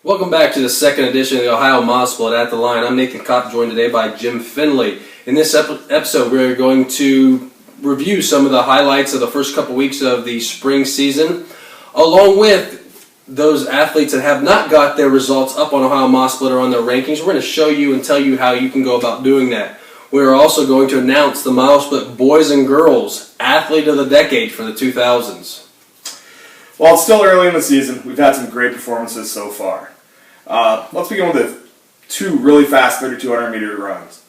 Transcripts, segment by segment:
Welcome back to the second edition of the Ohio Mile Split at the Line. I'm Nathan Kopp, joined today by Jim Finley. In this episode, we're going to review some of the highlights of the first couple weeks of the spring season, along with those athletes that have not got their results up on Ohio Mile Split or on their rankings. We're going to show you and tell you how you can go about doing that. We're also going to announce the Mile Split Boys and Girls Athlete of the Decade for the 2000s. While it's still early in the season, we've had some great performances so far. Let's begin with the two really fast 3,200 meter runs.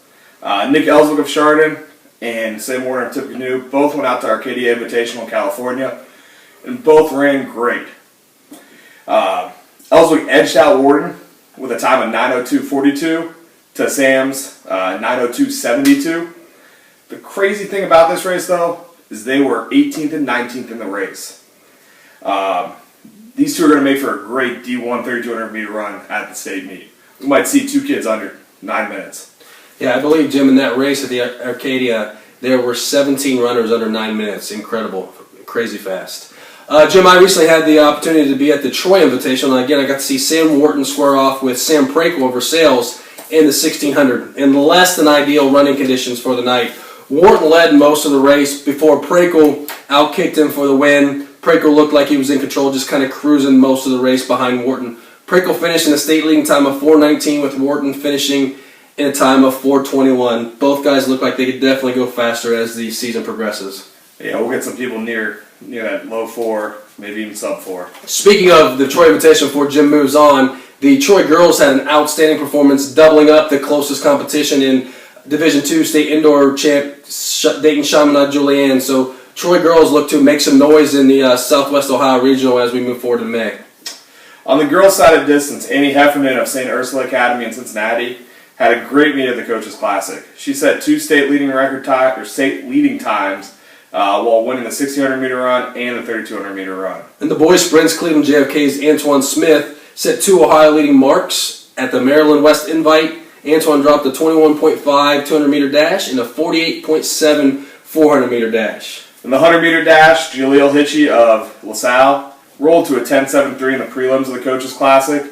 Nick Ellswick of Chardon and Sam Warner of Tippecanoe both went out to Arcadia Invitational in California and both ran great. Ellswick edged out Warden with a time of 9:02.42 to Sam's 9:02.72. The crazy thing about this race, though, is they were 18th and 19th in the race. These two are going to make for a great D1 3,200 meter run at the state meet. We might see two kids under 9 minutes. Yeah, I believe, Jim, in that race at the Arcadia, there were 17 runners under 9 minutes. Incredible. Crazy fast. Jim, I recently had the opportunity to be at the Troy Invitational, and again, I got to see Sam Wharton square off with Sam Prakel over Sales in the 1600 in less than ideal running conditions for the night. Wharton led most of the race before Prakel outkicked him for the win. Prakel looked like he was in control, just kind of cruising most of the race behind Wharton. Prakel finished in a state leading time of 4:19, with Wharton finishing in a time of 4:21. Both guys look like they could definitely go faster as the season progresses. Yeah, we'll get some people near that low 4, maybe even sub 4. Speaking of the Troy Invitational, before Jim moves on, the Troy girls had an outstanding performance, doubling up the closest competition in Division II state indoor champ Dayton Chaminade Julianne. So Troy girls look to make some noise in the Southwest Ohio Regional as we move forward in May. On the girls' side of distance, Annie Heffernan of St. Ursula Academy in Cincinnati had a great meet at the Coaches Classic. She set two state leading times while winning the 1,600 meter run and the 3,200 meter run. In the boys' sprints, Cleveland JFK's Antoine Smith set two Ohio leading marks at the Maryland West Invite. Antoine dropped a 21.5 200 meter dash and a 48.7 400 meter dash. In the 100 meter dash, Jaleel Hitchie of LaSalle rolled to a 10.73 in the prelims of the Coaches Classic.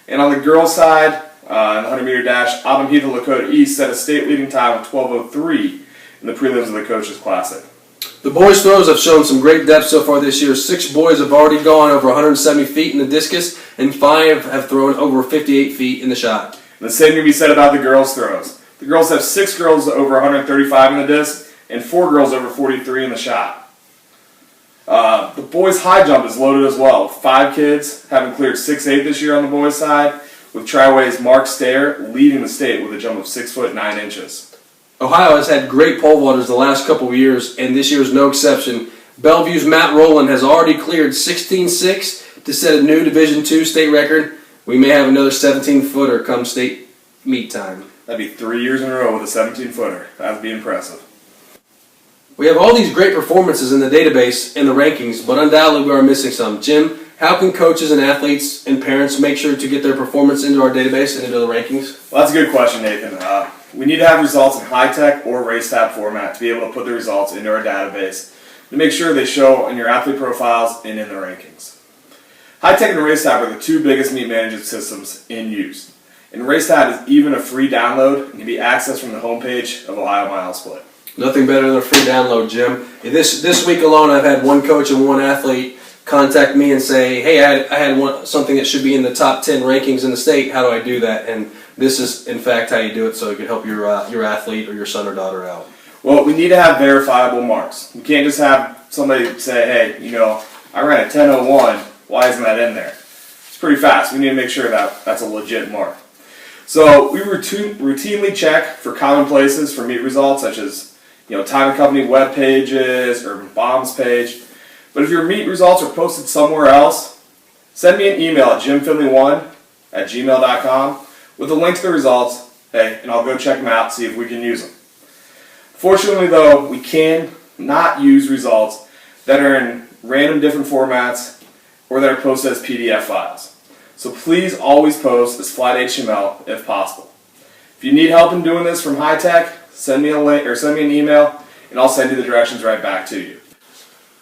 And on the girls' side, in the 100 meter dash, Autumn Heath of Lakota East set a state leading time of 12:03 in the prelims of the Coaches Classic. The boys' throws have shown some great depth so far this year. 6 boys have already gone over 170 feet in the discus, and 5 have thrown over 58 feet in the shot. And the same can be said about the girls' throws. The girls have 6 girls over 135 in the disc and 4 girls over 43 in the shot. The boys' high jump is loaded as well. 5 kids having cleared 6'8" this year on the boys' side, with Triway's Mark Stair leading the state with a jump of 6'9". Ohio has had great pole vaulters the last couple of years, and this year is no exception. Bellevue's Matt Rowland has already cleared 16.6 to set a new Division II state record. We may have another 17-footer come state meet time. That'd be 3 years in a row with a 17-footer. That'd be impressive. We have all these great performances in the database and the rankings, but undoubtedly we are missing some. Jim, how can coaches and athletes and parents make sure to get their performance into our database and into the rankings? Well, that's a good question, Nathan. We need to have results in high-tech or race-tab format to be able to put the results into our database to make sure they show in your athlete profiles and in the rankings. High-tech and race-tab are the two biggest meet management systems in use. And race-tab is even a free download and can be accessed from the homepage of Ohio Mile Split. Nothing better than a free download, Jim. This week alone, I've had one coach and one athlete contact me and say, hey, I had something that should be in the top 10 rankings in the state. How do I do that? And this is, in fact, how you do it so it can help your athlete or your son or daughter out. Well, we need to have verifiable marks. We can't just have somebody say, hey, I ran a 10:01. Why isn't that in there? It's pretty fast. We need to make sure that that's a legit mark. So we routinely check for common places for meet results, such as time and company web pages, Urban Bombs page. But if your meet results are posted somewhere else, send me an email at jimfinley1@gmail.com with a link to the results, and I'll go check them out, see if we can use them. Fortunately, though, we can not use results that are in random different formats or that are posted as PDF files. So please always post as flat HTML if possible. If you need help in doing this from high tech, send me a link or send me an email, and I'll send you the directions right back to you.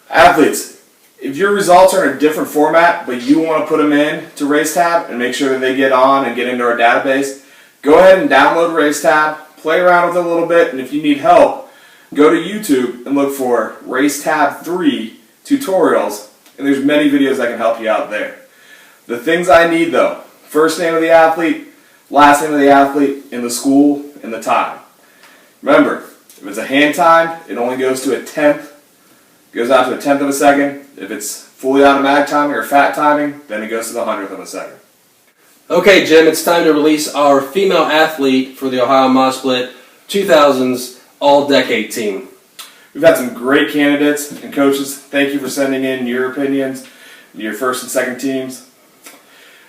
Athletes, If your results are in a different format, but you want to put them in to RaceTab and make sure that they get on and get into our database, go ahead and download RaceTab, play around with it a little bit, and if you need help, go to YouTube and look for RaceTab 3 tutorials, and there's many videos that can help you out there. The things I need though: first name of the athlete, last name of the athlete, and the school, and the time. Remember, if it's a hand time, it only goes to a tenth, goes out to a tenth of a second. If it's fully automatic timing or fat timing, then it goes to the 100th of a second. Okay, Jim, it's time to release our female athlete for the Ohio Mod Split 2000s All-Decade team. We've had some great candidates and coaches. Thank you for sending in your opinions, your first and second teams.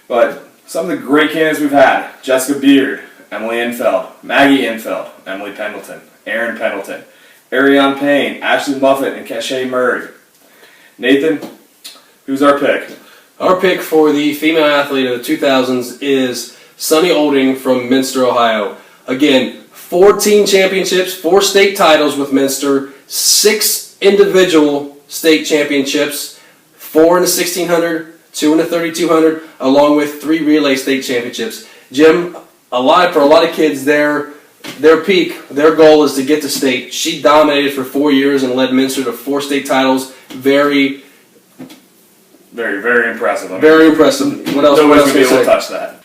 But some of the great candidates we've had: Jessica Beard, Emily Infeld, Maggie Infeld, Emily Pendleton, Erin Pendleton, Ariane Payne, Ashley Muffett, and Keshae Murray. Nathan, who's our pick? Our pick for the female athlete of the 2000s is Sunny Olding from Minster, Ohio. Again, 4 team championships, 4 state titles with Minster, 6 individual state championships, 4 in the 1600, 2 in the 3200, along with 3 relay state championships. Jim, for a lot of kids, their peak, their goal is to get to state. She dominated for 4 years and led Minster to 4 state titles. Very impressive. Very impressive. What else? Nobody's going to be able to touch that.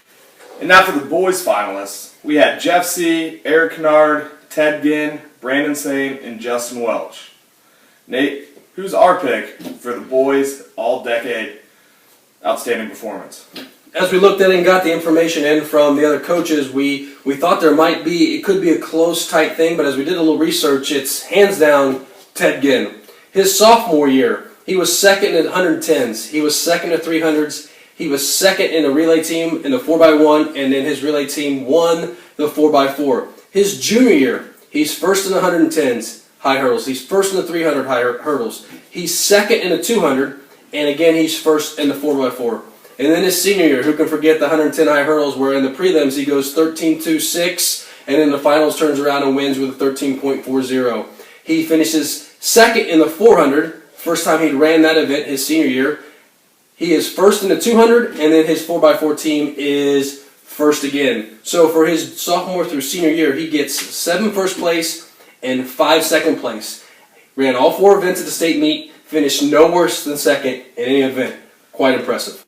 And now for the boys finalists, we had Jeff C., Eric Kennard, Ted Ginn, Brandon Sane, and Justin Welch. Nate, who's our pick for the boys all-decade outstanding performance? As we looked at it and got the information in from the other coaches, we thought it could be a close, tight thing, but as we did a little research, it's hands down Ted Ginn. His sophomore year, he was second in 110s, he was second in 300s, he was second in the relay team in the 4x1, and then his relay team won the 4x4. His junior year, he's first in the 110s high hurdles, he's first in the 300 high hurdles, he's second in the 200, and again he's first in the 4x4. And then his senior year, who can forget the 110 high hurdles, where in the prelims he goes 13.26, and in the finals turns around and wins with a 13.40. He finishes second in the 400, first time he ran that event his senior year. He is first in the 200, and then his 4x4 team is first again. So for his sophomore through senior year, he gets 7 first place and 5 second place. Ran all 4 events at the state meet, finished no worse than second in any event. Quite impressive.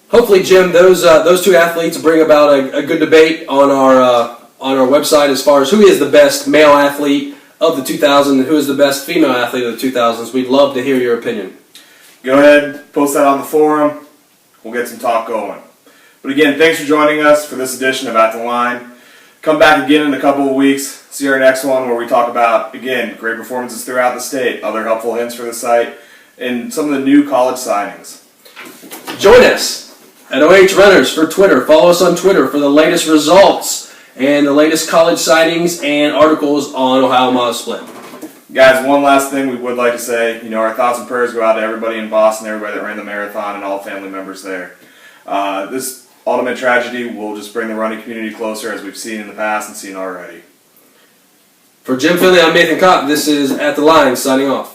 Hopefully, Jim, those 2 athletes bring about a good debate on our website as far as who is the best male athlete of the 2000s and who is the best female athlete of the 2000s. We'd love to hear your opinion. Go ahead, post that on the forum. We'll get some talk going. But again, thanks for joining us for this edition of At the Line. Come back again in a couple of weeks. See our next one where we talk about, again, great performances throughout the state, other helpful hints for the site, and some of the new college signings. Join us at OH Runners for Twitter. Follow us on Twitter for the latest results and the latest college signings and articles on Ohio Mod Split. Guys, one last thing we would like to say. Our thoughts and prayers go out to everybody in Boston, everybody that ran the marathon, and all family members there. This ultimate tragedy will just bring the running community closer, as we've seen in the past and seen already. For Jim Finley, I'm Nathan Kopp. This is At the Line, signing off.